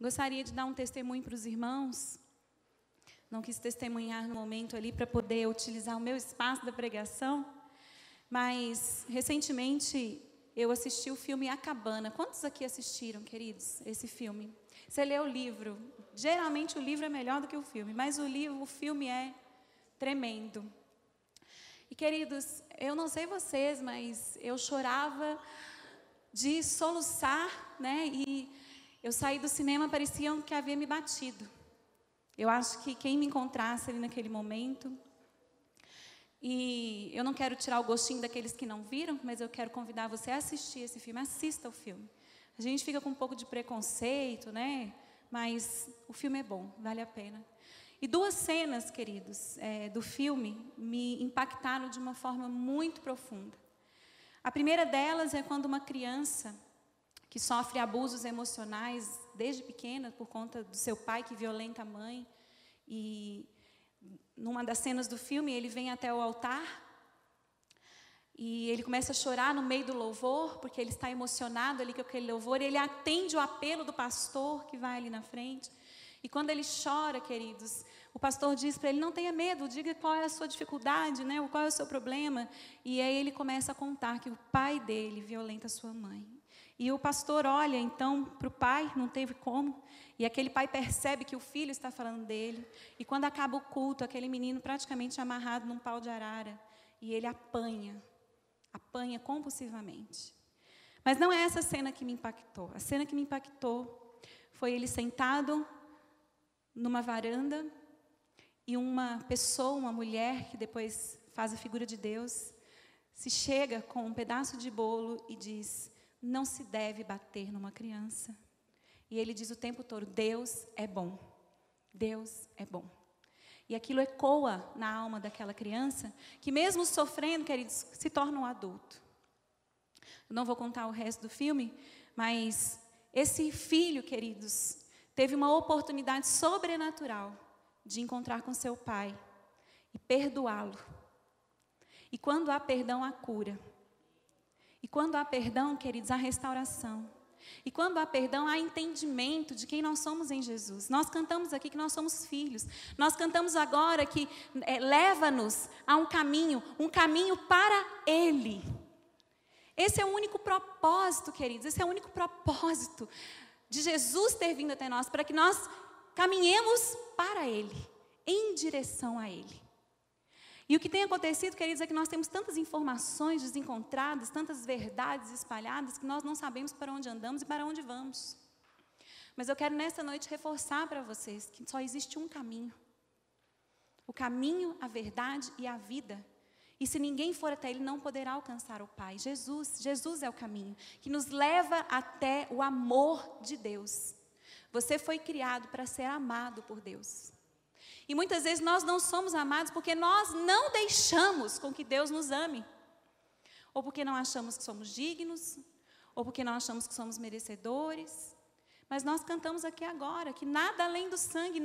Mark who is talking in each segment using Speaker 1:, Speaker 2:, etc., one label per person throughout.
Speaker 1: Gostaria de dar um testemunho para os irmãos. Não quis testemunhar no momento ali para poder utilizar o meu espaço da pregação. Mas, recentemente, eu assisti o filme A Cabana. Quantos aqui assistiram, queridos, esse filme? Você lê o livro. Geralmente o livro é melhor do que o filme, mas o filme é tremendo. E, queridos, eu não sei vocês, mas eu chorava de soluçar, né? E eu saí do cinema, parecia que havia me batido. Eu acho que quem me encontrasse ali naquele momento... E eu não quero tirar o gostinho daqueles que não viram, mas eu quero convidar você a assistir esse filme. Assista o filme. A gente fica com um pouco de preconceito, né? Mas o filme é bom, vale a pena. E duas cenas, queridos, do filme me impactaram de uma forma muito profunda. A primeira delas é quando uma criança que sofre abusos emocionais desde pequena por conta do seu pai que violenta a mãe. E numa das cenas do filme, ele vem até o altar e ele começa a chorar no meio do louvor, porque ele está emocionado ali com aquele louvor, e ele atende o apelo do pastor que vai ali na frente. E quando ele chora, queridos, o pastor diz para ele: não tenha medo, diga qual é a sua dificuldade, né? Qual é o seu problema. E aí ele começa a contar que o pai dele violenta a sua mãe. E o pastor olha então para o pai, não teve como, e aquele pai percebe que o filho está falando dele. E quando acaba o culto, aquele menino praticamente amarrado num pau de arara, e ele apanha compulsivamente. Mas não é essa cena que me impactou. A cena que me impactou foi ele sentado numa varanda, e uma pessoa, uma mulher, que depois faz a figura de Deus, se chega com um pedaço de bolo e diz: não se deve bater numa criança. E ele diz o tempo todo: Deus é bom. Deus é bom. E aquilo ecoa na alma daquela criança, que mesmo sofrendo, queridos, se torna um adulto. Eu não vou contar o resto do filme, mas esse filho, queridos, teve uma oportunidade sobrenatural de encontrar com seu pai e perdoá-lo. E quando há perdão, há cura. E quando há perdão, queridos, há restauração. E quando há perdão, há entendimento de quem nós somos em Jesus. Nós cantamos aqui que nós somos filhos. Nós cantamos agora que leva-nos a um caminho para Ele. Esse é o único propósito, queridos, esse é o único propósito de Jesus ter vindo até nós, para que nós caminhemos para Ele, em direção a Ele. E o que tem acontecido, queridos, é que nós temos tantas informações desencontradas, tantas verdades espalhadas, que nós não sabemos para onde andamos e para onde vamos. Mas eu quero nessa noite reforçar para vocês que só existe um caminho. O caminho, a verdade e a vida. E se ninguém for até Ele, não poderá alcançar o Pai. Jesus é o caminho, que nos leva até o amor de Deus. Você foi criado para ser amado por Deus. E muitas vezes nós não somos amados porque nós não deixamos com que Deus nos ame. Ou porque não achamos que somos dignos, ou porque não achamos que somos merecedores. Mas nós cantamos aqui agora que nada além do sangue,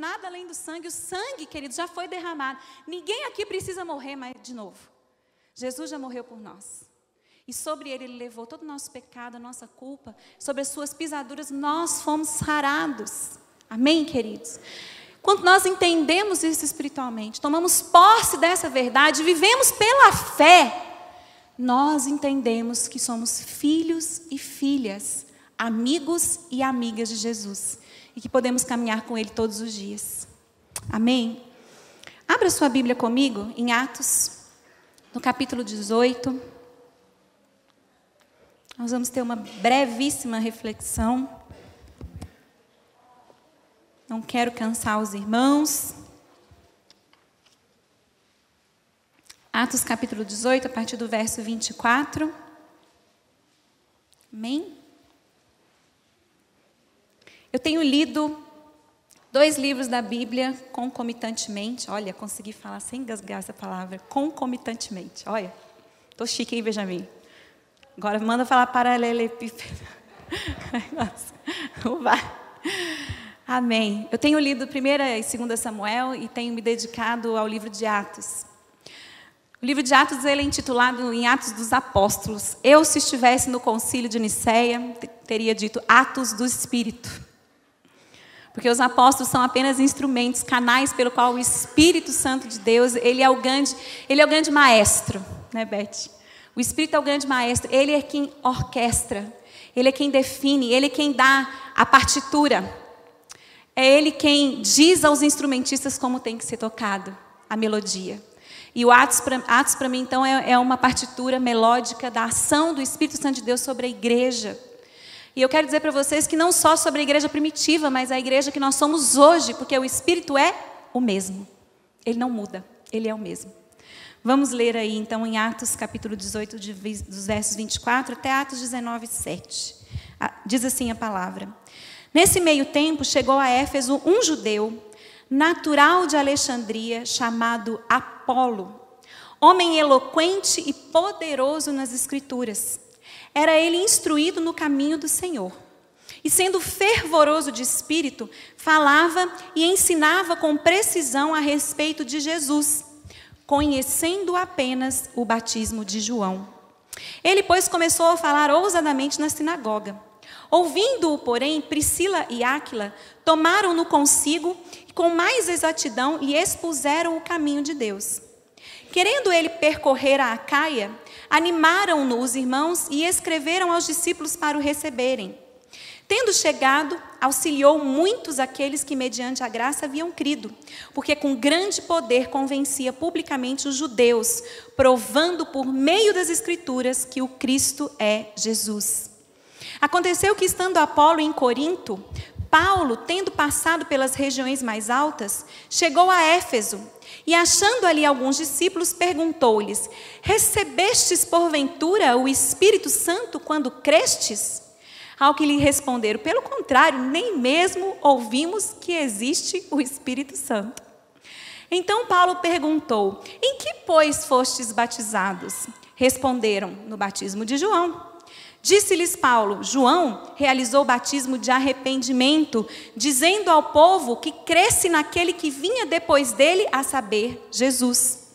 Speaker 1: o sangue, queridos, já foi derramado. Ninguém aqui precisa morrer mais de novo. Jesus já morreu por nós. E sobre Ele levou todo o nosso pecado, a nossa culpa. Sobre as suas pisaduras nós fomos sarados. Amém, queridos? Quando nós entendemos isso espiritualmente, tomamos posse dessa verdade, vivemos pela fé, nós entendemos que somos filhos e filhas, amigos e amigas de Jesus, e que podemos caminhar com Ele todos os dias. Amém? Abra sua Bíblia comigo em Atos, no capítulo 18. Nós vamos ter uma brevíssima reflexão. Não quero cansar os irmãos. Atos capítulo 18, a partir do verso 24. Amém? Eu tenho lido 2 livros da Bíblia concomitantemente. Olha, consegui falar sem engasgar essa palavra. Concomitantemente. Olha, estou chique, hein, Benjamin? Agora manda falar paralelepípedo. Vai. Amém. Eu tenho lido 1ª e 2ª Samuel e tenho me dedicado ao livro de Atos. O livro de Atos, ele é intitulado em Atos dos Apóstolos. Eu, se estivesse no concílio de Nicéia, teria dito Atos do Espírito. Porque os apóstolos são apenas instrumentos, canais pelo qual o Espírito Santo de Deus, ele é o grande maestro, né, Beth? O Espírito é o grande maestro, ele é quem orquestra, ele é quem define, ele é quem dá a partitura. É ele quem diz aos instrumentistas como tem que ser tocado a melodia. E o Atos para mim, então, é uma partitura melódica da ação do Espírito Santo de Deus sobre a igreja. E eu quero dizer para vocês que não só sobre a igreja primitiva, mas a igreja que nós somos hoje, porque o Espírito é o mesmo. Ele não muda, ele é o mesmo. Vamos ler aí, então, em Atos, capítulo 18, dos versos 24 até Atos 19, 7. Diz assim a palavra. Nesse meio tempo, chegou a Éfeso um judeu, natural de Alexandria, chamado Apolo, homem eloquente e poderoso nas Escrituras. Era ele instruído no caminho do Senhor. E sendo fervoroso de espírito, falava e ensinava com precisão a respeito de Jesus, conhecendo apenas o batismo de João. Ele, pois, começou a falar ousadamente na sinagoga. Ouvindo-o, porém, Priscila e Áquila tomaram-no consigo e com mais exatidão lhe expuseram o caminho de Deus. Querendo ele percorrer a Acaia, animaram-no os irmãos e escreveram aos discípulos para o receberem. Tendo chegado, auxiliou muitos aqueles que mediante a graça haviam crido, porque com grande poder convencia publicamente os judeus, provando por meio das Escrituras que o Cristo é Jesus. Aconteceu que, estando Apolo em Corinto, Paulo, tendo passado pelas regiões mais altas, chegou a Éfeso e, achando ali alguns discípulos, perguntou-lhes: recebestes porventura o Espírito Santo quando crestes? Ao que lhe responderam: pelo contrário, nem mesmo ouvimos que existe o Espírito Santo. Então Paulo perguntou: em que, pois, fostes batizados? Responderam: no batismo de João. Disse-lhes Paulo: João realizou o batismo de arrependimento, dizendo ao povo que cresce naquele que vinha depois dele, a saber, Jesus.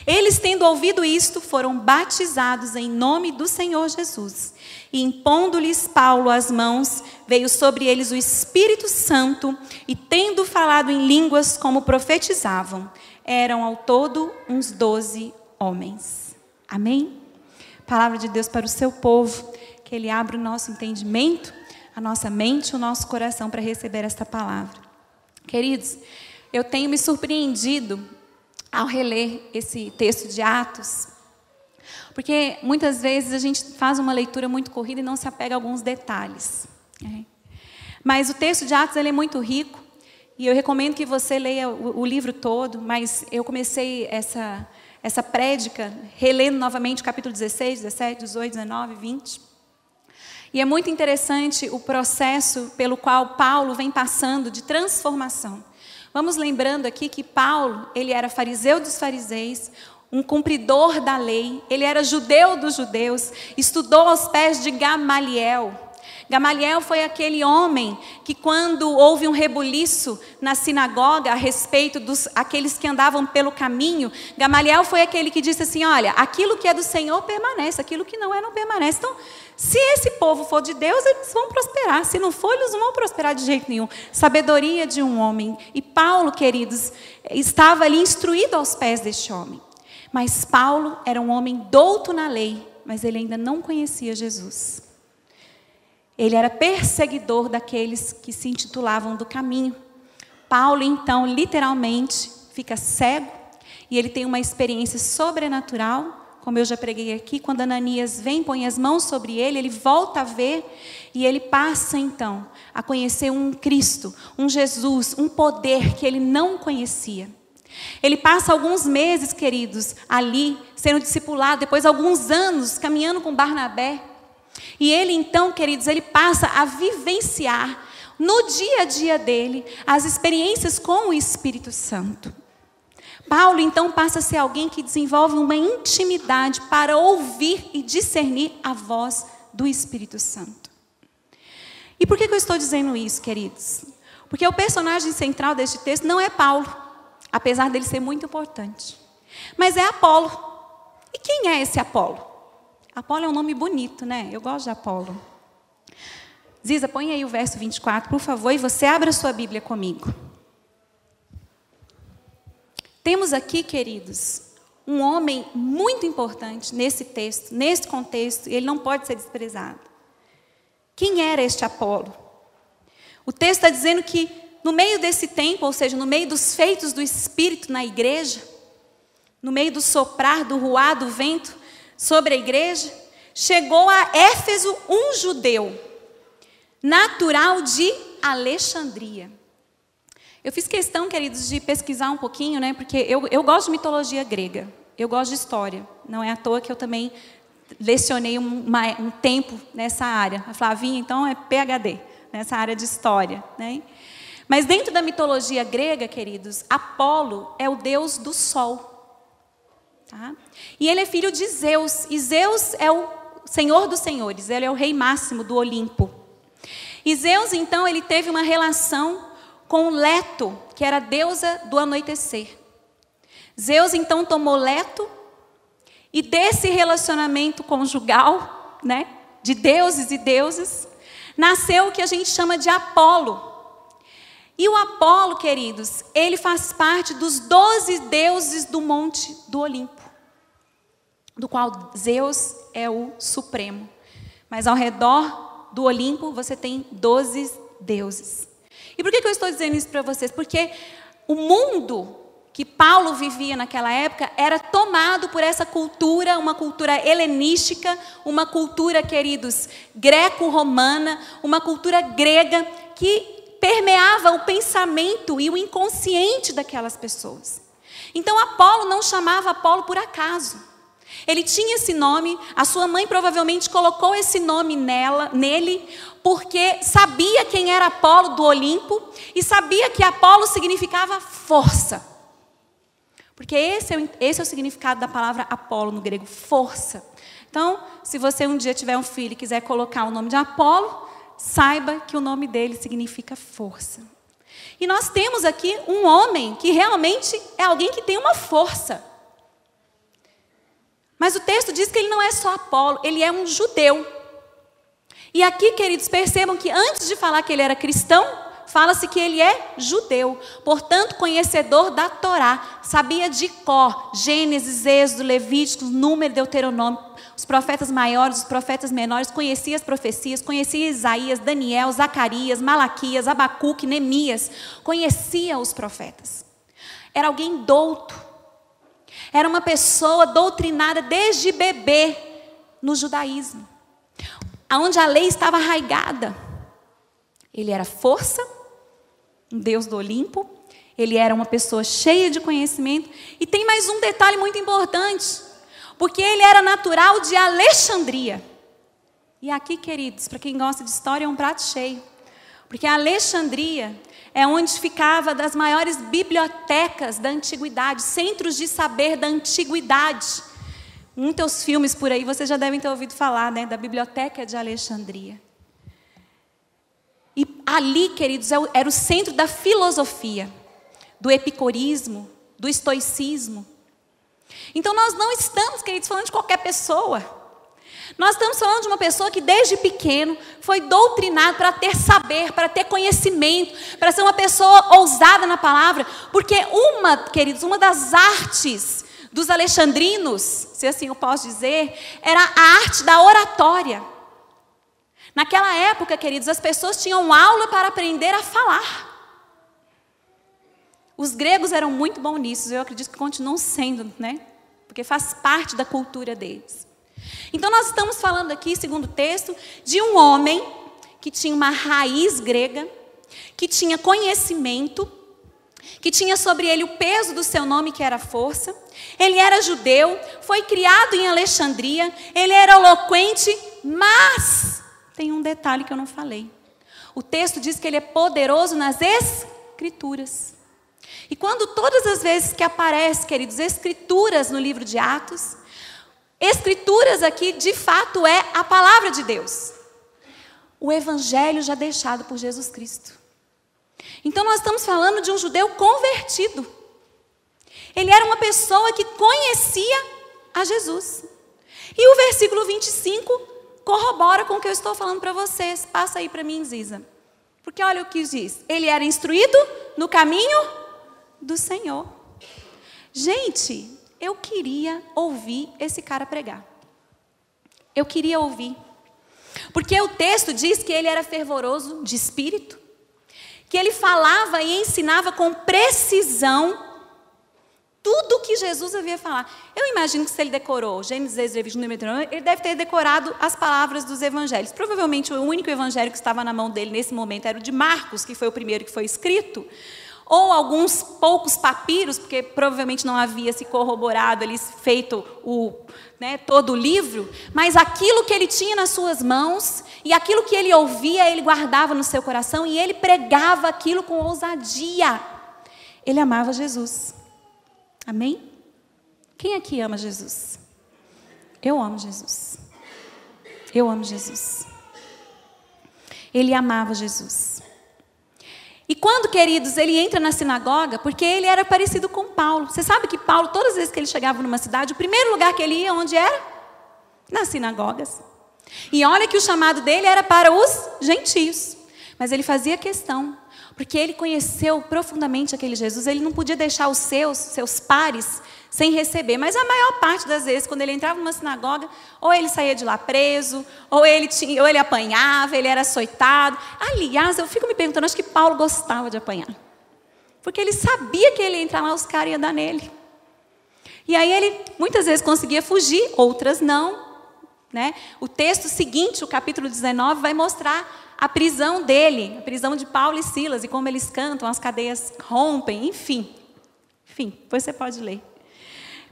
Speaker 1: Eles, tendo ouvido isto, foram batizados em nome do Senhor Jesus. E impondo-lhes Paulo as mãos, veio sobre eles o Espírito Santo, e tendo falado em línguas como profetizavam, eram ao todo uns 12 homens. Amém? Palavra de Deus para o seu povo. Que Ele abra o nosso entendimento, a nossa mente, o nosso coração para receber esta palavra. Queridos, eu tenho me surpreendido ao reler esse texto de Atos, porque muitas vezes a gente faz uma leitura muito corrida e não se apega a alguns detalhes. Mas o texto de Atos ele é muito rico, e eu recomendo que você leia o livro todo, mas eu comecei essa prédica relendo novamente o capítulo 16, 17, 18, 19, 20. E é muito interessante o processo pelo qual Paulo vem passando de transformação. Vamos lembrando aqui que Paulo, ele era fariseu dos fariseus, um cumpridor da lei, ele era judeu dos judeus, estudou aos pés de Gamaliel. Gamaliel foi aquele homem que, quando houve um rebuliço na sinagoga a respeito dos aqueles que andavam pelo caminho, Gamaliel foi aquele que disse assim: olha, aquilo que é do Senhor permanece, aquilo que não é, não permanece. Então, se esse povo for de Deus, eles vão prosperar. Se não for, eles não vão prosperar de jeito nenhum. Sabedoria de um homem. E Paulo, queridos, estava ali instruído aos pés deste homem. Mas Paulo era um homem douto na lei, mas ele ainda não conhecia Jesus. Ele era perseguidor daqueles que se intitulavam do caminho. Paulo, então, literalmente, fica cego e ele tem uma experiência sobrenatural. Como eu já preguei aqui, quando Ananias vem, põe as mãos sobre ele, ele volta a ver e ele passa, então, a conhecer um Cristo, um Jesus, um poder que ele não conhecia. Ele passa alguns meses, queridos, ali, sendo discipulado, depois alguns anos, caminhando com Barnabé. E ele então, queridos, ele passa a vivenciar no dia a dia dele as experiências com o Espírito Santo. Paulo então passa a ser alguém que desenvolve uma intimidade para ouvir e discernir a voz do Espírito Santo. E por que eu estou dizendo isso, queridos? Porque o personagem central deste texto não é Paulo, apesar dele ser muito importante, mas é Apolo. E quem é esse Apolo? Apolo é um nome bonito, né? Eu gosto de Apolo. Ziza, põe aí o verso 24, por favor, e você abra sua Bíblia comigo. Temos aqui, queridos, um homem muito importante nesse texto, nesse contexto, e ele não pode ser desprezado. Quem era este Apolo? O texto está dizendo que no meio desse tempo, ou seja, no meio dos feitos do Espírito na igreja, no meio do soprar, do ruar, do vento sobre a igreja, chegou a Éfeso um judeu, natural de Alexandria. Eu fiz questão, queridos, de pesquisar um pouquinho, né? Porque eu gosto de mitologia grega, eu gosto de história. Não é à toa que eu também lecionei um tempo nessa área. A Flavinha, então, é PhD nessa área de história, né? Mas dentro da mitologia grega, queridos, Apolo é o deus do sol. Tá? E ele é filho de Zeus. E Zeus é o Senhor dos Senhores. Ele é o rei máximo do Olimpo. E Zeus, então, ele teve uma relação com Leto, que era a deusa do anoitecer. Zeus, então, tomou Leto. E desse relacionamento conjugal, né, de deuses e deusas, nasceu o que a gente chama de Apolo. E o Apolo, queridos, ele faz parte dos 12 deuses do Monte do Olimpo, do qual Zeus é o supremo. Mas ao redor do Olimpo você tem 12 deuses. E por que eu estou dizendo isso para vocês? Porque o mundo que Paulo vivia naquela época era tomado por essa cultura, uma cultura helenística, uma cultura, queridos, greco-romana, uma cultura grega que permeava o pensamento e o inconsciente daquelas pessoas. Então Apolo não chamava Apolo por acaso. Ele tinha esse nome, a sua mãe provavelmente colocou esse nome nele, porque sabia quem era Apolo do Olimpo e sabia que Apolo significava força. Porque esse é o significado da palavra Apolo no grego, força. Então, se você um dia tiver um filho e quiser colocar o nome de Apolo, saiba que o nome dele significa força. E nós temos aqui um homem que realmente é alguém que tem uma força. Mas o texto diz que ele não é só Apolo, ele é um judeu. E aqui, queridos, percebam que antes de falar que ele era cristão, fala-se que ele é judeu, portanto conhecedor da Torá, sabia de cor, Gênesis, Êxodo, Levítico, Número, Deuteronômio, os profetas maiores, os profetas menores, conhecia as profecias, conhecia Isaías, Daniel, Zacarias, Malaquias, Abacuque, Neemias, conhecia os profetas. Era alguém douto, era uma pessoa doutrinada desde bebê no judaísmo, onde a lei estava arraigada. Ele era força, um deus do Olimpo, ele era uma pessoa cheia de conhecimento. E tem mais um detalhe muito importante, porque ele era natural de Alexandria. E aqui, queridos, para quem gosta de história, é um prato cheio. Porque a Alexandria é onde ficava das maiores bibliotecas da antiguidade, centros de saber da antiguidade. Muitos filmes por aí, vocês já devem ter ouvido falar, né, da Biblioteca de Alexandria. E ali, queridos, era o centro da filosofia, do epicurismo, do estoicismo. Então nós não estamos, queridos, falando de qualquer pessoa. Nós estamos falando de uma pessoa que desde pequeno foi doutrinado para ter saber, para ter conhecimento, para ser uma pessoa ousada na palavra. Porque queridos, uma das artes dos alexandrinos, se assim eu posso dizer, era a arte da oratória. Naquela época, queridos, as pessoas tinham aula para aprender a falar. Os gregos eram muito bons nisso, eu acredito que continuam sendo, né? Porque faz parte da cultura deles. Então nós estamos falando aqui, segundo o texto, de um homem que tinha uma raiz grega, que tinha conhecimento, que tinha sobre ele o peso do seu nome, que era força. Ele era judeu, foi criado em Alexandria, ele era eloquente, mas tem um detalhe que eu não falei. O texto diz que ele é poderoso nas Escrituras. E quando todas as vezes que aparece, queridos, Escrituras no livro de Atos, Escrituras aqui, de fato, é a palavra de Deus. O Evangelho já deixado por Jesus Cristo. Então nós estamos falando de um judeu convertido. Ele era uma pessoa que conhecia a Jesus. E o versículo 25 corrobora com o que eu estou falando para vocês. Passa aí para mim, Ziza. Porque olha o que diz. Ele era instruído no caminho do Senhor. Gente, eu queria ouvir esse cara pregar. Eu queria ouvir. Porque o texto diz que ele era fervoroso de espírito, que ele falava e ensinava com precisão tudo o que Jesus havia falado. Eu imagino que se ele decorou Gênesis, Êxodo, Levítico, Número, Deuteronômio, ele deve ter decorado as palavras dos evangelhos. Provavelmente o único evangelho que estava na mão dele nesse momento era o de Marcos, que foi o primeiro que foi escrito. Ou alguns poucos papiros, porque provavelmente não havia se corroborado ali, feito todo o livro. Mas aquilo que ele tinha nas suas mãos e aquilo que ele ouvia, ele guardava no seu coração e ele pregava aquilo com ousadia. Ele amava Jesus. Amém? Quem aqui ama Jesus? Eu amo Jesus. Eu amo Jesus. Ele amava Jesus. E quando, queridos, ele entra na sinagoga, porque ele era parecido com Paulo. Você sabe que Paulo, todas as vezes que ele chegava numa cidade, o primeiro lugar que ele ia, onde era? Nas sinagogas. E olha que o chamado dele era para os gentios. Mas ele fazia questão, porque ele conheceu profundamente aquele Jesus. Ele não podia deixar os seus pares sem receber. Mas a maior parte das vezes, quando ele entrava numa sinagoga, ou ele saía de lá preso, ou ele apanhava, ele era açoitado. Aliás, eu fico me perguntando, acho que Paulo gostava de apanhar. Porque ele sabia que ele ia entrar lá, os caras iam dar nele. E aí ele muitas vezes conseguia fugir, outras não. O texto seguinte, o capítulo 19, vai mostrar a prisão dele, a prisão de Paulo e Silas, e como eles cantam, as cadeias rompem, enfim, depois você pode ler.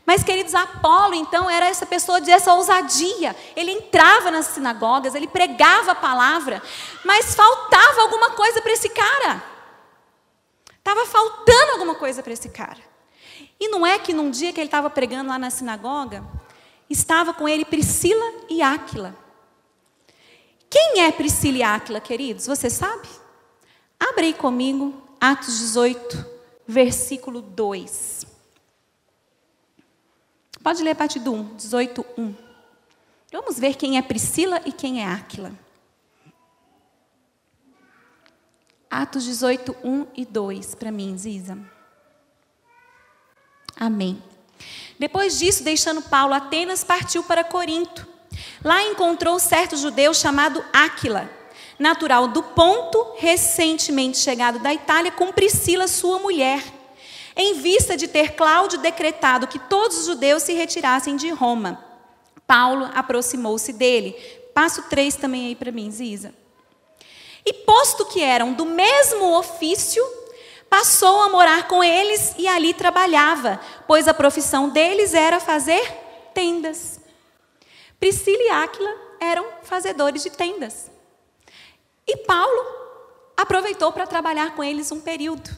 Speaker 1: Mas, queridos, Apolo, então, era essa pessoa dessa ousadia. Ele entrava nas sinagogas, ele pregava a palavra, mas faltava alguma coisa para esse cara. Estava faltando alguma coisa para esse cara. E não é que num dia que ele estava pregando lá na sinagoga, estava com ele Priscila e Áquila. Quem é Priscila e Áquila, queridos? Você sabe? Abre aí comigo, Atos 18, versículo 2. Pode ler a partir do 1, 18, 1. Vamos ver quem é Priscila e quem é Áquila. Atos 18, 1 e 2, para mim, Ziza. Amém. Depois disso, deixando Paulo Atenas, partiu para Corinto. Lá encontrou certo judeu chamado Áquila, natural do Ponto, recentemente chegado da Itália, com Priscila, sua mulher, em vista de ter Cláudio decretado que todos os judeus se retirassem de Roma. Paulo aproximou-se dele. Passo 3 também aí para mim, Ziza. E posto que eram do mesmo ofício, passou a morar com eles e ali trabalhava, pois a profissão deles era fazer tendas. Priscila e Áquila eram fazedores de tendas. E Paulo aproveitou para trabalhar com eles um período.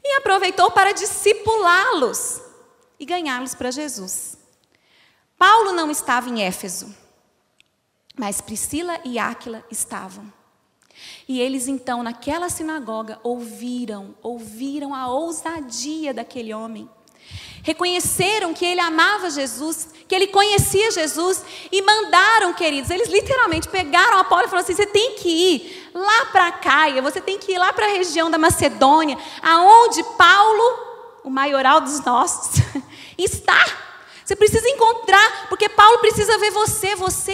Speaker 1: E aproveitou para discipulá-los e ganhá-los para Jesus. Paulo não estava em Éfeso, mas Priscila e Áquila estavam. E eles então, naquela sinagoga, ouviram a ousadia daquele homem. Reconheceram que ele amava Jesus, que ele conhecia Jesus e mandaram, queridos, eles literalmente pegaram a Paulo e falaram assim: você tem que ir lá para Caia, você tem que ir lá para a região da Macedônia, aonde Paulo, o maioral dos nossos, está. Você precisa encontrar, porque Paulo precisa ver você. Você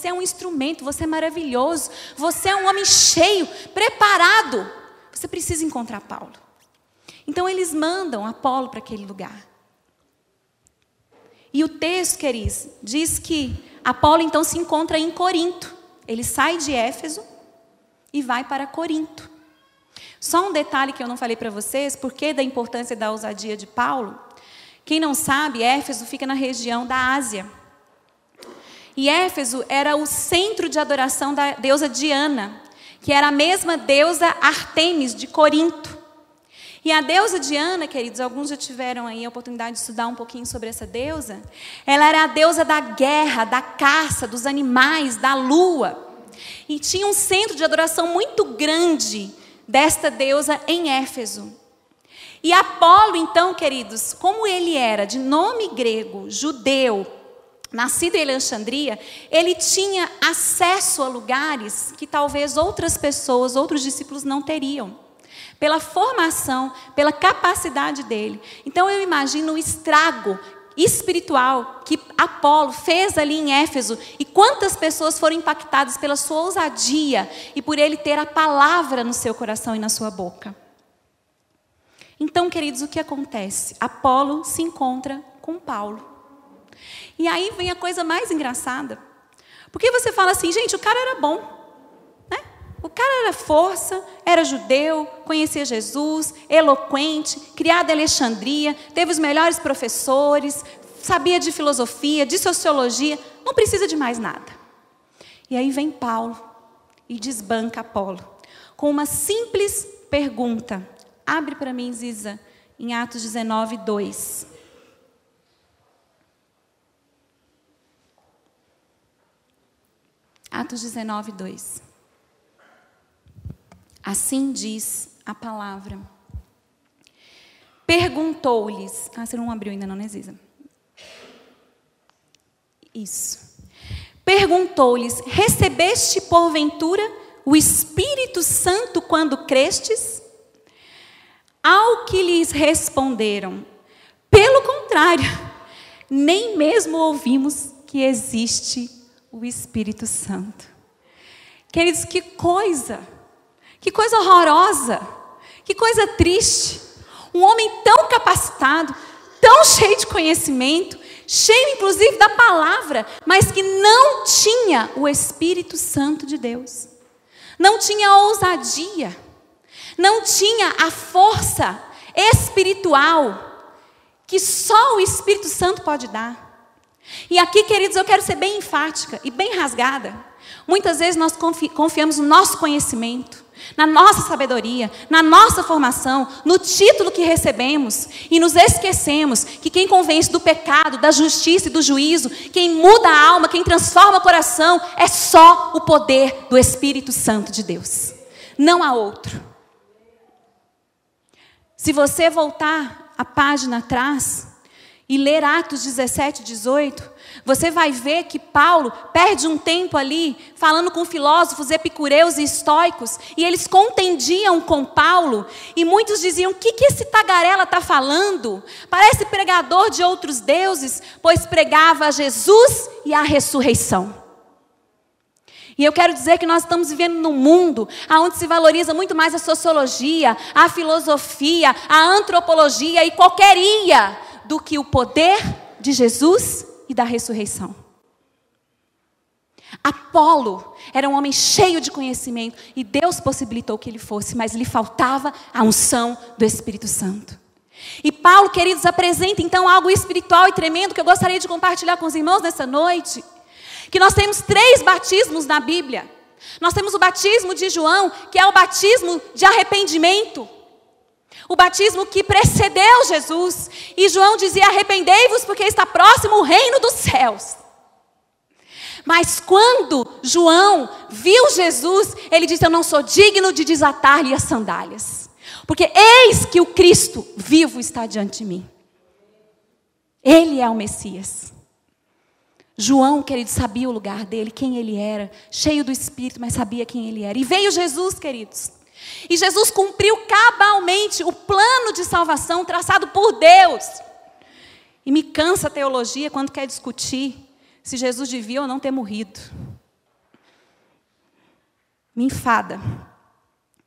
Speaker 1: é um instrumento, você é maravilhoso, você é um homem cheio, preparado. Você precisa encontrar Paulo. Então eles mandam Apolo para aquele lugar. E o texto, queridos, diz que Apolo então se encontra em Corinto. Ele sai de Éfeso e vai para Corinto. Só um detalhe que eu não falei para vocês, porque da importância da ousadia de Paulo. Quem não sabe, Éfeso fica na região da Ásia. E Éfeso era o centro de adoração da deusa Diana, que era a mesma deusa Ártemis de Corinto. E a deusa Diana, queridos, alguns já tiveram aí a oportunidade de estudar um pouquinho sobre essa deusa. Ela era a deusa da guerra, da caça, dos animais, da lua. E tinha um centro de adoração muito grande desta deusa em Éfeso. E Apolo, então, queridos, como ele era de nome grego, judeu, nascido em Alexandria, ele tinha acesso a lugares que talvez outras pessoas, outros discípulos não teriam. Pela formação, pela capacidade dele. Então eu imagino o estrago espiritual que Apolo fez ali em Éfeso. E quantas pessoas foram impactadas pela sua ousadia e por ele ter a palavra no seu coração e na sua boca. Então, queridos, o que acontece? Apolo se encontra com Paulo. E aí vem a coisa mais engraçada. Porque você fala assim, gente, o cara era bom, né? O cara era força, era judeu, conhecia Jesus, eloquente, criado em Alexandria, teve os melhores professores, sabia de filosofia, de sociologia, não precisa de mais nada. E aí vem Paulo e desbanca Apolo com uma simples pergunta. Abre para mim, Ziza, em Atos 19, 2. Atos 19, 2. Assim diz a palavra. Perguntou-lhes. Você não abriu ainda não, né, Ziza? Isso. Perguntou-lhes, recebeste porventura o Espírito Santo quando crestes? Ao que lhes responderam, pelo contrário, nem mesmo ouvimos que existe o Espírito Santo. Queridos, que coisa horrorosa, que coisa triste. Um homem tão capacitado, tão cheio de conhecimento, cheio inclusive da palavra, mas que não tinha o Espírito Santo de Deus. Não tinha ousadia, não tinha a força espiritual que só o Espírito Santo pode dar. E aqui, queridos, eu quero ser bem enfática e bem rasgada. Muitas vezes nós confiamos no nosso conhecimento, na nossa sabedoria, na nossa formação, no título que recebemos e nos esquecemos que quem convence do pecado, da justiça e do juízo, quem muda a alma, quem transforma o coração, é só o poder do Espírito Santo de Deus. Não há outro. Se você voltar a página atrás e ler Atos 17, 18, você vai ver que Paulo perde um tempo ali falando com filósofos epicureus e estoicos, e eles contendiam com Paulo, e muitos diziam, o que esse tagarela está falando? Parece pregador de outros deuses, pois pregava a Jesus e a ressurreição. E eu quero dizer que nós estamos vivendo num mundo onde se valoriza muito mais a sociologia, a filosofia, a antropologia e qualquer ia do que o poder de Jesus e da ressurreição. Apolo era um homem cheio de conhecimento e Deus possibilitou que ele fosse, mas lhe faltava a unção do Espírito Santo. E Paulo, queridos, apresenta então algo espiritual e tremendo que eu gostaria de compartilhar com os irmãos nessa noite. Que nós temos 3 batismos na Bíblia. Nós temos o batismo de João, que é o batismo de arrependimento. O batismo que precedeu Jesus. E João dizia, arrependei-vos porque está próximo o reino dos céus. Mas quando João viu Jesus, ele disse, eu não sou digno de desatar-lhe as sandálias. Porque eis que o Cristo vivo está diante de mim. Ele é o Messias. João, queridos, sabia o lugar dele, quem ele era, cheio do Espírito, mas sabia quem ele era. E veio Jesus, queridos. E Jesus cumpriu cabalmente o plano de salvação traçado por Deus. E me cansa a teologia quando quer discutir se Jesus devia ou não ter morrido. Me enfada,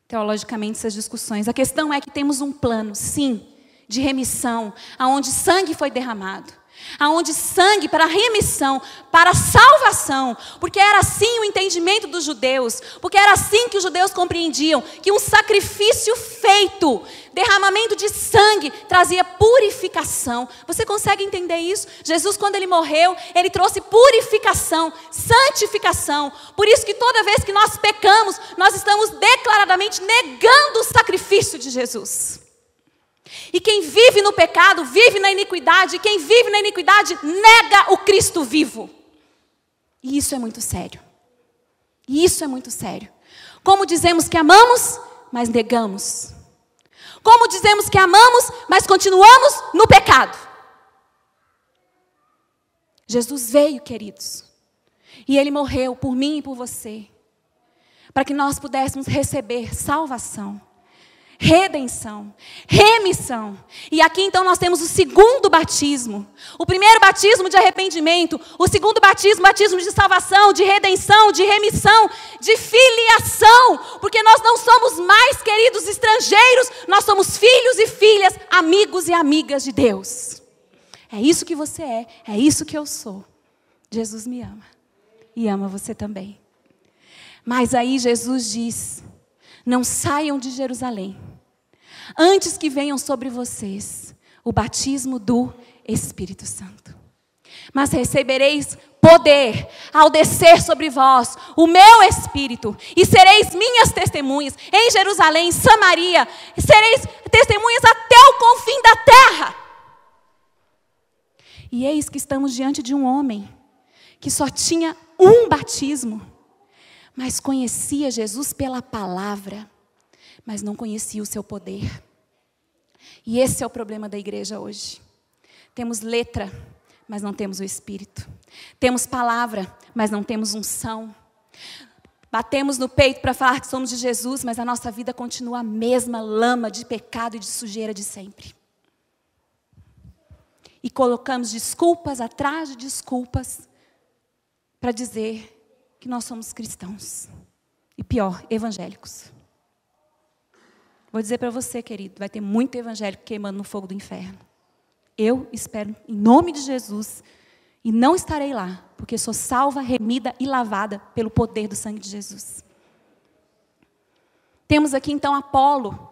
Speaker 1: teologicamente, essas discussões. A questão é que temos um plano, sim, de remissão, aonde sangue foi derramado. Aonde sangue para remissão, para salvação, porque era assim o entendimento dos judeus, porque era assim que os judeus compreendiam, que um sacrifício feito, derramamento de sangue, trazia purificação. Você consegue entender isso? Jesus, quando ele morreu, ele trouxe purificação, santificação. Por isso que toda vez que nós pecamos, nós estamos declaradamente negando o sacrifício de Jesus. E quem vive no pecado, vive na iniquidade. E quem vive na iniquidade, nega o Cristo vivo. E isso é muito sério. E isso é muito sério. Como dizemos que amamos, mas negamos. Como dizemos que amamos, mas continuamos no pecado. Jesus veio, queridos, e Ele morreu por mim e por você, para que nós pudéssemos receber salvação, redenção, remissão. E aqui então nós temos o segundo batismo. O primeiro batismo de arrependimento, o segundo batismo, batismo de salvação, de redenção, de remissão, de filiação. Porque nós não somos mais, queridos, estrangeiros, nós somos filhos e filhas, amigos e amigas de Deus. É isso que você é isso que eu sou. Jesus me ama e ama você também. Mas aí Jesus diz: não saiam de Jerusalém, antes que venham sobre vocês o batismo do Espírito Santo. Mas recebereis poder ao descer sobre vós o meu Espírito, e sereis minhas testemunhas em Jerusalém, em Samaria, e sereis testemunhas até o confim da terra. E eis que estamos diante de um homem que só tinha um batismo, mas conhecia Jesus pela palavra, mas não conhecia o seu poder. E esse é o problema da igreja hoje. Temos letra, mas não temos o Espírito. Temos palavra, mas não temos unção. Batemos no peito para falar que somos de Jesus, mas a nossa vida continua a mesma lama de pecado e de sujeira de sempre. E colocamos desculpas atrás de desculpas para dizer que nós somos cristãos. E pior, evangélicos. Vou dizer para você, querido, vai ter muito evangélico queimando no fogo do inferno. Eu espero, em nome de Jesus, e não estarei lá, porque sou salva, remida e lavada pelo poder do sangue de Jesus. Temos aqui então Apolo.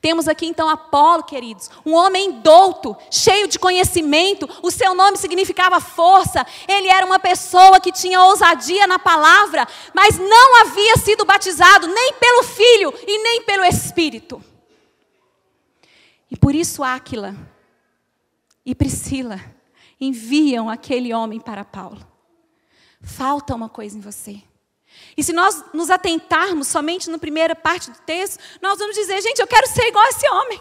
Speaker 1: Temos aqui então Apolo, queridos, um homem douto, cheio de conhecimento. O seu nome significava força. Ele era uma pessoa que tinha ousadia na palavra, mas não havia sido batizado nem pelo Filho e nem pelo Espírito. E por isso Áquila e Priscila enviam aquele homem para Paulo. Falta uma coisa em você. E se nós nos atentarmos somente na primeira parte do texto, nós vamos dizer: gente, eu quero ser igual a esse homem.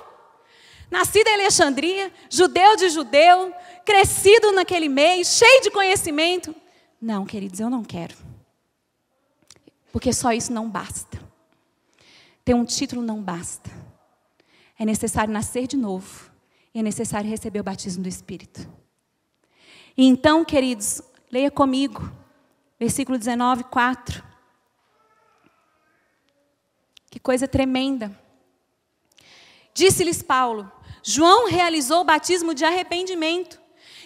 Speaker 1: Nascido em Alexandria, judeu de judeu, crescido naquele meio, cheio de conhecimento. Não, queridos, eu não quero. Porque só isso não basta. Ter um título não basta. É necessário nascer de novo. E é necessário receber o batismo do Espírito. E então, queridos, leia comigo. Versículo 19, 4. Que coisa tremenda. Disse-lhes Paulo: João realizou o batismo de arrependimento,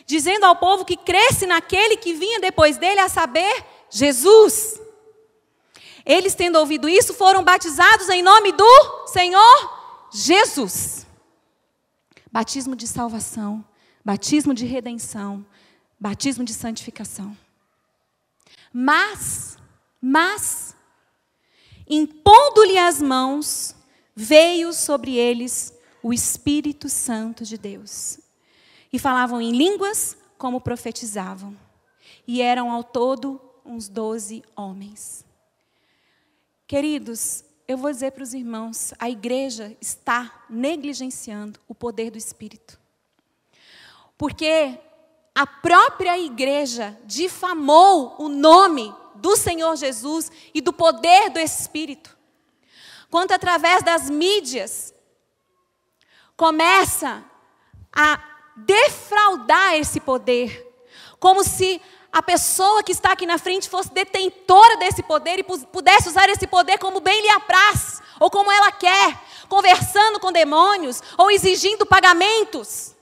Speaker 1: dizendo ao povo que cresce naquele que vinha depois dele, a saber, Jesus. Eles, tendo ouvido isso, foram batizados em nome do Senhor Jesus. Batismo de salvação, batismo de redenção, batismo de santificação. Mas, impondo-lhe as mãos, veio sobre eles o Espírito Santo de Deus. E falavam em línguas como profetizavam. E eram ao todo uns 12 homens. Queridos, eu vou dizer para os irmãos, a igreja está negligenciando o poder do Espírito. Porque a própria igreja difamou o nome do Senhor Jesus e do poder do Espírito. Quando através das mídias começa a defraudar esse poder, como se a pessoa que está aqui na frente fosse detentora desse poder e pudesse usar esse poder como bem lhe apraz, ou como ela quer, conversando com demônios ou exigindo pagamentos.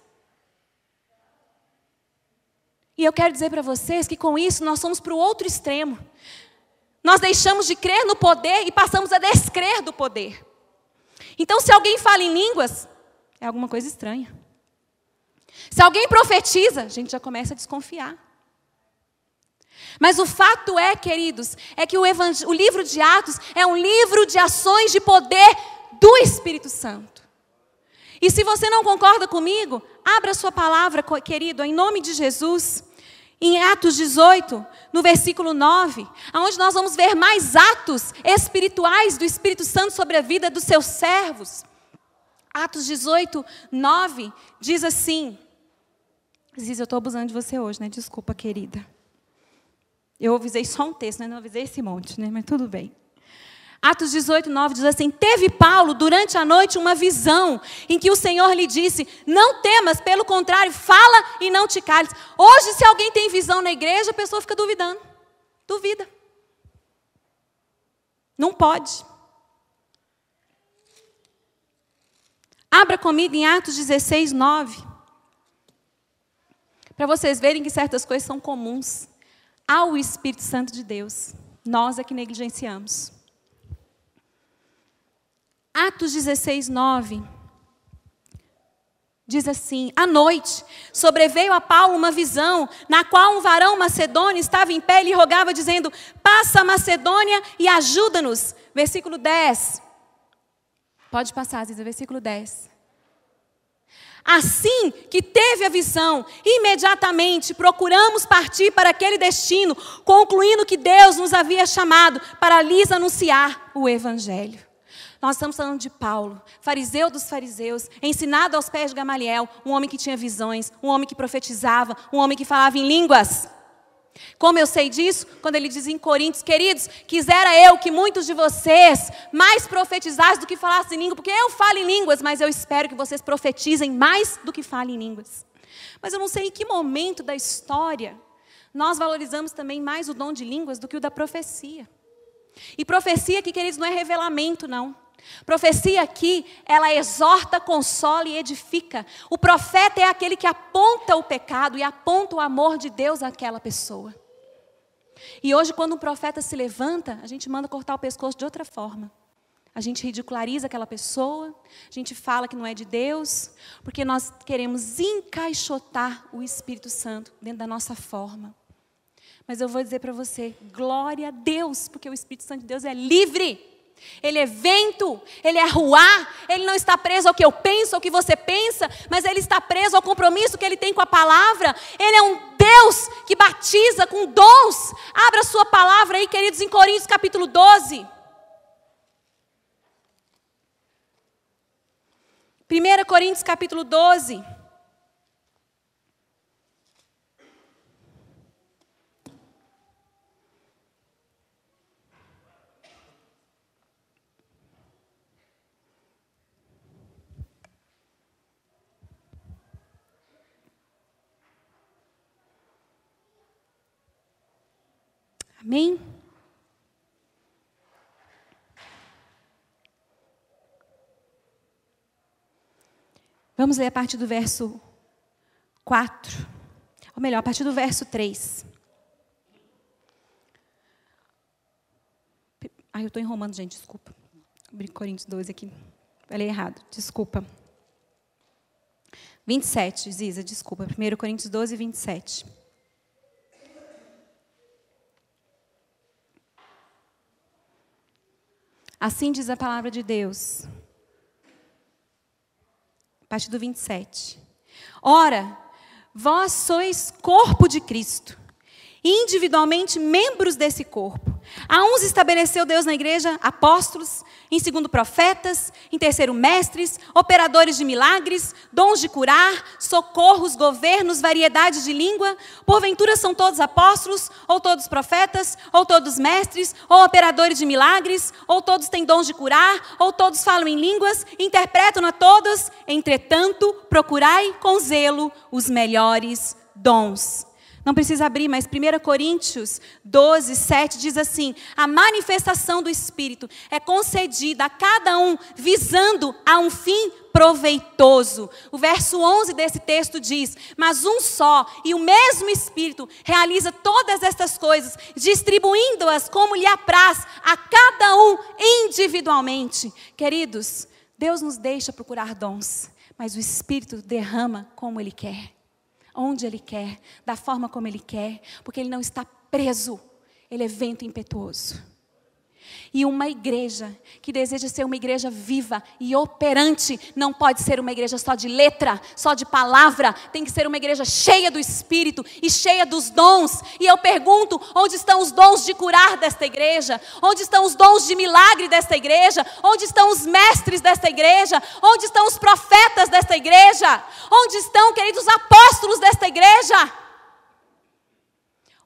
Speaker 1: E eu quero dizer para vocês que com isso nós somos para o outro extremo. Nós deixamos de crer no poder e passamos a descrer do poder. Então, se alguém fala em línguas, é alguma coisa estranha. Se alguém profetiza, a gente já começa a desconfiar. Mas o fato é, queridos, é que o livro de Atos é um livro de ações de poder do Espírito Santo. E se você não concorda comigo, abra sua palavra, querido, em nome de Jesus, em Atos 18, no versículo 9, onde nós vamos ver mais atos espirituais do Espírito Santo sobre a vida dos seus servos. Atos 18, 9, diz assim: Ziz, eu estou abusando de você hoje, né? Desculpa, querida. Eu avisei só um texto, né? Não avisei esse monte, né? Mas tudo bem. Atos 18, 9 diz assim: teve Paulo, durante a noite, uma visão, em que o Senhor lhe disse, não temas, pelo contrário, fala e não te cales. Hoje, se alguém tem visão na igreja, a pessoa fica duvidando. Duvida. Não pode. Abra comigo em Atos 16, 9. Para vocês verem que certas coisas são comuns ao Espírito Santo de Deus. Nós é que negligenciamos. Atos 16, 9. Diz assim: à noite, sobreveio a Paulo uma visão, na qual um varão macedônio estava em pé e lhe rogava, dizendo, passa a Macedônia e ajuda-nos. Versículo 10. Pode passar, Ziza, versículo 10. Assim que teve a visão, imediatamente procuramos partir para aquele destino, concluindo que Deus nos havia chamado para lhes anunciar o Evangelho. Nós estamos falando de Paulo, fariseu dos fariseus, ensinado aos pés de Gamaliel, um homem que tinha visões, um homem que profetizava, um homem que falava em línguas. Como eu sei disso? Quando ele diz em Coríntios, queridos, quisera eu que muitos de vocês mais profetizassem do que falassem em língua, porque eu falo em línguas, mas eu espero que vocês profetizem mais do que falem em línguas. Mas eu não sei em que momento da história nós valorizamos também mais o dom de línguas do que o da profecia. E profecia aqui, queridos, não é revelamento, não. Profecia aqui, ela exorta, consola e edifica. O profeta é aquele que aponta o pecado e aponta o amor de Deus àquela pessoa. E hoje, quando um profeta se levanta, a gente manda cortar o pescoço de outra forma. A gente ridiculariza aquela pessoa, a gente fala que não é de Deus, porque nós queremos encaixotar o Espírito Santo dentro da nossa forma. Mas eu vou dizer para você, glória a Deus, porque o Espírito Santo de Deus é livre. Ele é vento, ele é ruá, ele não está preso ao que eu penso, ao que você pensa, mas ele está preso ao compromisso que ele tem com a palavra. Ele é um Deus que batiza com dons. Abra sua palavra aí, queridos, em Coríntios capítulo 12. 1 Coríntios capítulo 12. Amém? Vamos ler a partir do verso 4. Ou melhor, a partir do verso 3. Eu estou enrolando, gente, desculpa. Abri Coríntios 12 aqui. Falei errado, desculpa. 27, Ziza, desculpa. 1 Coríntios 12, 27. Assim diz a palavra de Deus. A partir do 27. Ora, vós sois corpo de Cristo, individualmente membros desse corpo. A uns estabeleceu Deus na igreja apóstolos, em segundo profetas, em terceiro mestres, operadores de milagres, dons de curar, socorros, governos, variedades de língua. Porventura são todos apóstolos, ou todos profetas, ou todos mestres, ou operadores de milagres, ou todos têm dons de curar, ou todos falam em línguas, interpretam a todos. Entretanto, procurai com zelo os melhores dons. Não precisa abrir, mas 1 Coríntios 12, 7 diz assim: a manifestação do Espírito é concedida a cada um visando a um fim proveitoso. O verso 11 desse texto diz: mas um só e o mesmo Espírito realiza todas estas coisas, distribuindo-as como lhe apraz a cada um individualmente. Queridos, Deus nos deixa procurar dons, mas o Espírito derrama como Ele quer. Onde Ele quer, da forma como Ele quer, porque Ele não está preso, Ele é vento impetuoso. E uma igreja que deseja ser uma igreja viva e operante, não pode ser uma igreja só de letra, só de palavra. Tem que ser uma igreja cheia do Espírito e cheia dos dons. E eu pergunto, onde estão os dons de curar desta igreja? Onde estão os dons de milagre desta igreja? Onde estão os mestres desta igreja? Onde estão os profetas desta igreja? Onde estão, queridos, apóstolos desta igreja?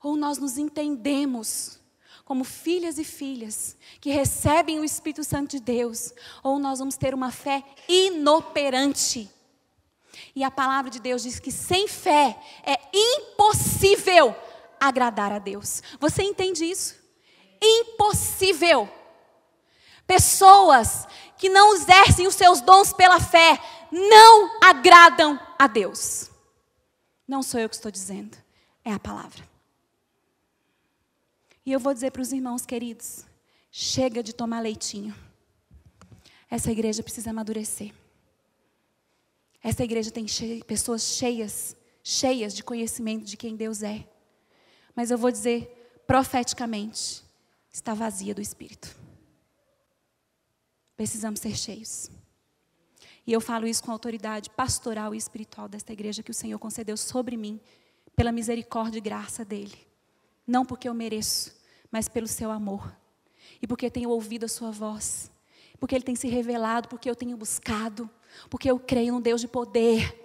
Speaker 1: Ou nós nos entendemos como filhas e filhas que recebem o Espírito Santo de Deus, ou nós vamos ter uma fé inoperante. E a palavra de Deus diz que sem fé é impossível agradar a Deus. Você entende isso? Impossível. Pessoas que não exercem os seus dons pela fé não agradam a Deus. Não sou eu que estou dizendo, é a palavra. E eu vou dizer para os irmãos queridos, chega de tomar leitinho. Essa igreja precisa amadurecer. Essa igreja tem pessoas cheias de conhecimento de quem Deus é. Mas eu vou dizer profeticamente, está vazia do Espírito. Precisamos ser cheios. E eu falo isso com a autoridade pastoral e espiritual desta igreja que o Senhor concedeu sobre mim, pela misericórdia e graça dEle. Não porque eu mereço, mas pelo seu amor. E porque tenho ouvido a sua voz. Porque Ele tem se revelado, porque eu tenho buscado. Porque eu creio num Deus de poder.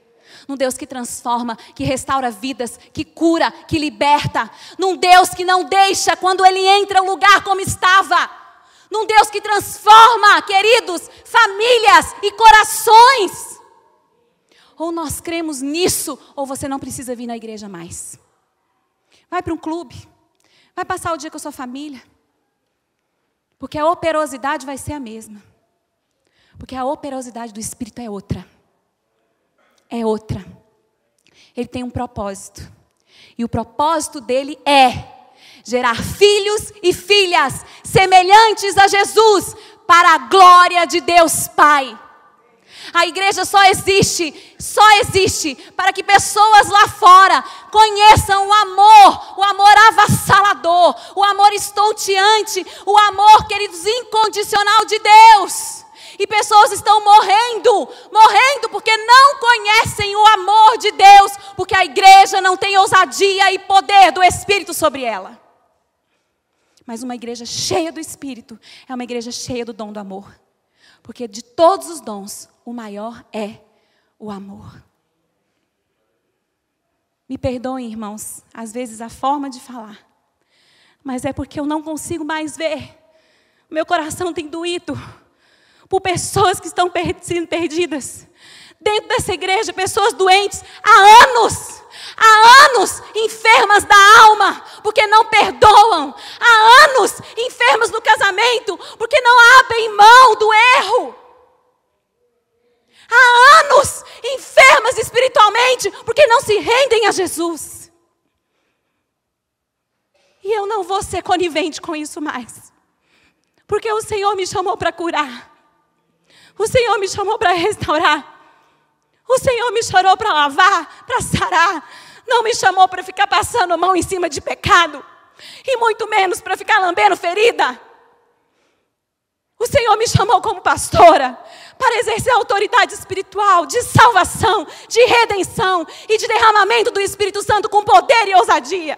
Speaker 1: Num Deus que transforma, que restaura vidas, que cura, que liberta. Num Deus que não deixa quando Ele entra no lugar como estava. Num Deus que transforma, queridos, famílias e corações. Ou nós cremos nisso, ou você não precisa vir na igreja mais. Vai para um clube. Vai passar o dia com a sua família. Porque a operosidade vai ser a mesma. Porque a operosidade do Espírito é outra. É outra. Ele tem um propósito. E o propósito dele é gerar filhos e filhas semelhantes a Jesus para a glória de Deus Pai. A igreja só existe para que pessoas lá fora conheçam o amor avassalador, o amor estonteante, o amor, queridos, incondicional de Deus. E pessoas estão morrendo porque não conhecem o amor de Deus, porque a igreja não tem ousadia e poder do Espírito sobre ela. Mas uma igreja cheia do Espírito é uma igreja cheia do dom do amor. Porque de todos os dons, o maior é o amor. Me perdoem, irmãos, às vezes a forma de falar. Mas é porque eu não consigo mais ver. Meu coração tem doído por pessoas que estão sendo perdidas. Dentro dessa igreja, pessoas doentes há anos enfermas da alma, porque não perdoam. Há anos enfermas no casamento, porque não abrem mão do erro. Há anos enfermas espiritualmente, porque não se rendem a Jesus. E eu não vou ser conivente com isso mais. Porque o Senhor me chamou para curar. O Senhor me chamou para restaurar. O Senhor me chamou para lavar, para sarar. Não me chamou para ficar passando a mão em cima de pecado. E muito menos para ficar lambendo ferida. O Senhor me chamou como pastora para exercer a autoridade espiritual de salvação, de redenção e de derramamento do Espírito Santo com poder e ousadia.